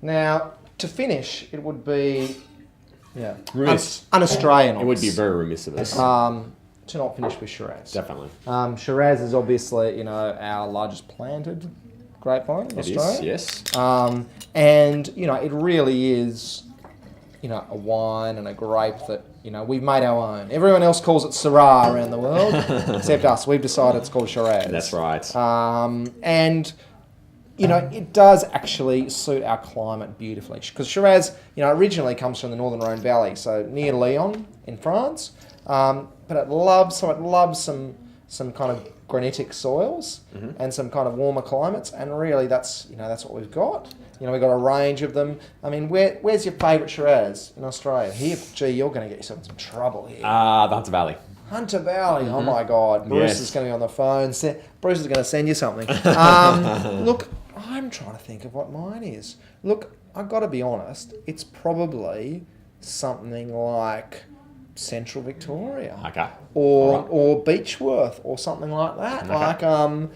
Now, to finish, it would be Remiss. un-Australian. It would be very remiss of us. To not finish with Shiraz. Definitely. Shiraz is obviously, our largest planted grapevine in Australia. It is, yes. And, it really is, a wine and a grape that, we've made our own. Everyone else calls it Syrah around the world, except us. We've decided it's called Shiraz. That's right. And, it does actually suit our climate beautifully. Because Shiraz, originally comes from the Northern Rhone Valley, so near Lyon in France. But it loves some kind of granitic soils and some kind of warmer climates, and really that's what we've got. We've got a range of them. I mean, where's your favourite Shiraz in Australia? Here, you're going to get yourself in some trouble here. The Hunter Valley. Hunter Valley, oh my God. Bruce is going to be on the phone. Bruce is going to send you something. Look, I'm trying to think of what mine is. Look, I've got to be honest, it's probably something like Central Victoria. Okay. Or Beechworth or something like that. Okay.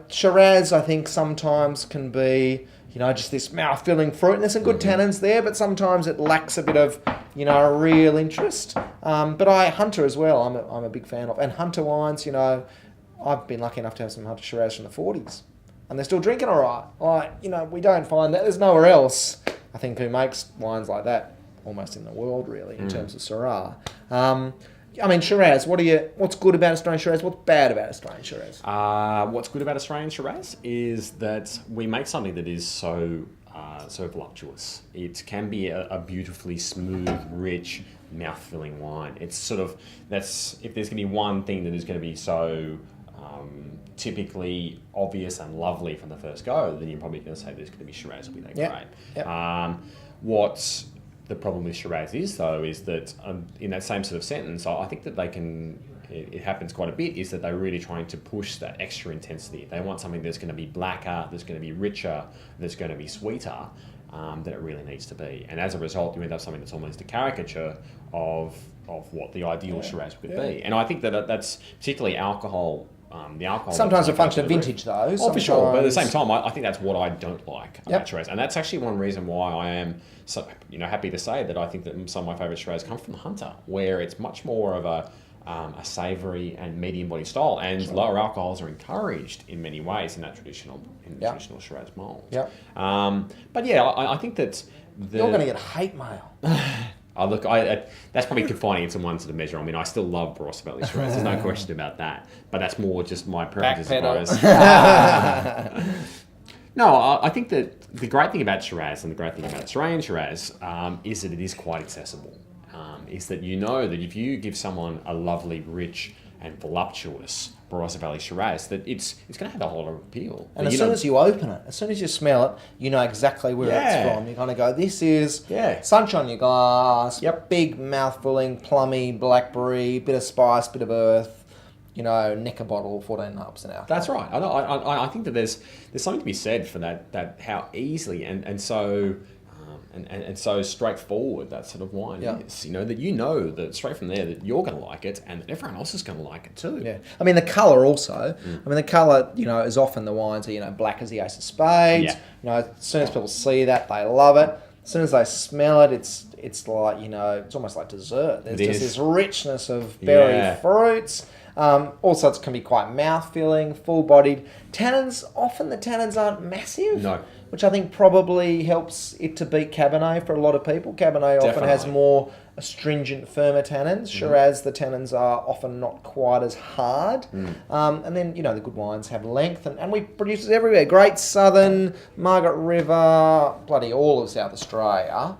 Shiraz I think sometimes can be, just this mouth-filling fruit, and there's some good tannins there, but sometimes it lacks a bit of, real interest. But Hunter as well, I'm a big fan of. And Hunter wines, I've been lucky enough to have some Hunter Shiraz from the 40s. And they're still drinking all right. We don't find that. There's nowhere else, I think, who makes wines like that almost in the world, really, in terms of Syrah. Shiraz, what's good about Australian Shiraz? What's bad about Australian Shiraz? What's good about Australian Shiraz is that we make something that is so voluptuous. It can be a beautifully smooth, rich, mouth-filling wine. It's sort of, if there's going to be one thing that is going to be so typically obvious and lovely from the first go, then you're probably going to say there's going to be Shiraz will be that great. Yep. What the problem with Shiraz is, though, is that in that same sort of sentence, I think that it happens quite a bit, is that they're really trying to push that extra intensity. They want something that's going to be blacker, that's going to be richer, that's going to be sweeter than it really needs to be. And as a result, you end up something that's almost a caricature of what the ideal Shiraz could be. And I think that that's particularly alcohol. The alcohol sometimes a function of vintage, though. Oh, for sure. But at the same time, I think that's what I don't like about Shiraz, and that's actually one reason why I am so happy to say that I think that some of my favourite Shiraz come from the Hunter, where it's much more of a savoury and medium body style, and lower alcohols are encouraged in many ways in that traditional Shiraz mould. Yep. But I think that you're going to get hate mail. Look, that's probably confining it to one sort of measure. I mean, I still love Barossa Valley Shiraz. There's no question about that. But that's more just my preference, I suppose. No, I think that the great thing about Shiraz and the great thing about Australian Shiraz is that it is quite accessible. Is that that if you give someone a lovely, rich and voluptuous Barossa Valley Shiraz, that it's going to have a whole lot of appeal. And as soon as you open it, as soon as you smell it, you know exactly where it's from. You're going to go, this is sunshine in your glass, big mouth-filling, plummy, blackberry, bit of spice, bit of earth, neck a bottle, 14.5% alcohol. That's right. I think that there's something to be said for that how easily and so... And so straightforward that sort of wine is, that straight from there that you're going to like it and that everyone else is going to like it too. Yeah. I mean, the colour also. The colour, is often the wines are, black as the ace of spades. Yeah. As soon as people see that, they love it. As soon as they smell it, it's like, it's almost like dessert. There's just this richness of berry fruits. Also, it can be quite mouth-filling, full-bodied. Often the tannins aren't massive. No. Which I think probably helps it to beat Cabernet for a lot of people. Cabernet often has more astringent, firmer tannins. Shiraz, the tannins are often not quite as hard. And then, the good wines have length. And we produce it everywhere. Great Southern, Margaret River, bloody all of South Australia,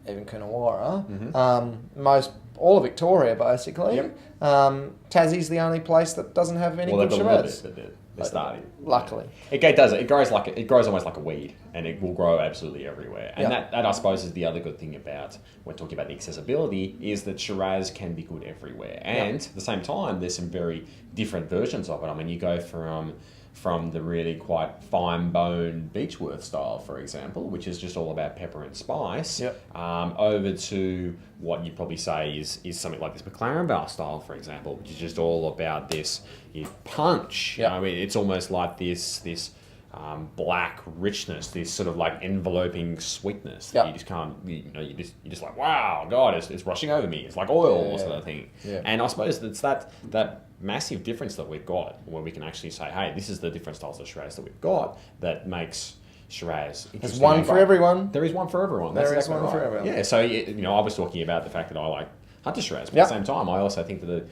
even Coonawarra. All of Victoria, basically. Yep. Tassie's the only place that doesn't have any good Shiraz. They're starting. Luckily. It does. It grows almost like a weed, and it will grow absolutely everywhere. And that I suppose is the other good thing about when talking about the accessibility is that Shiraz can be good everywhere. And at the same time, there's some very different versions of it. I mean, you go from the really quite fine-boned Beechworth style, for example, which is just all about pepper and spice, over to what you'd probably say is something like this McLaren Vale style, for example, which is just all about this punch. I mean, it's almost like this black richness, this sort of like enveloping sweetness that you just can't, you're just like, wow, God, it's rushing over me. It's like oil sort of thing. Yeah. And I suppose it's that massive difference that we've got where we can actually say, hey, this is the different styles of Shiraz that we've got that makes Shiraz interesting. There's one for everyone. There is one for everyone. There is one for everyone. Yeah, so, I was talking about the fact that I like Hunter Shiraz, but at the same time, I also think that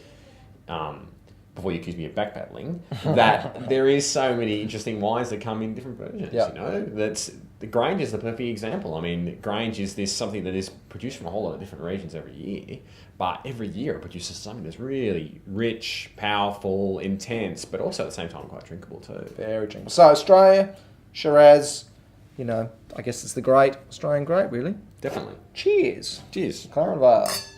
before you accuse me of backpedaling, that there is so many interesting wines that come in different versions. That's the Grange is the perfect example. I mean, Grange is something that is produced from a whole lot of different regions every year, but every year it produces something that's really rich, powerful, intense, but also at the same time quite drinkable too. Very drinkable. So Australia, Shiraz, I guess it's the great Australian grape, really. Definitely. Cheers. Cheers. Clarenvale.